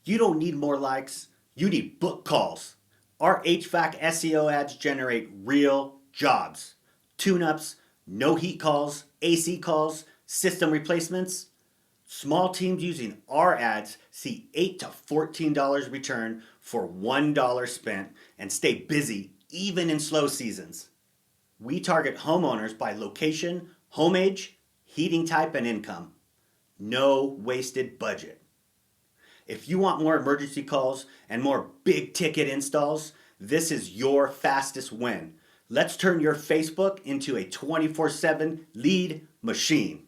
You don't need more likes, you need book calls. Our HVAC SEO ads generate real jobs. Tune-ups, no heat calls, AC calls, system replacements. Small teams using our ads see $8 to $14 return for $1 spent and stay busy even in slow seasons. We target homeowners by location, home age, heating type, and income. No wasted budget. If you want more emergency calls and more big ticket installs, this is your fastest win. Let's turn your Facebook into a 24/7 lead machine.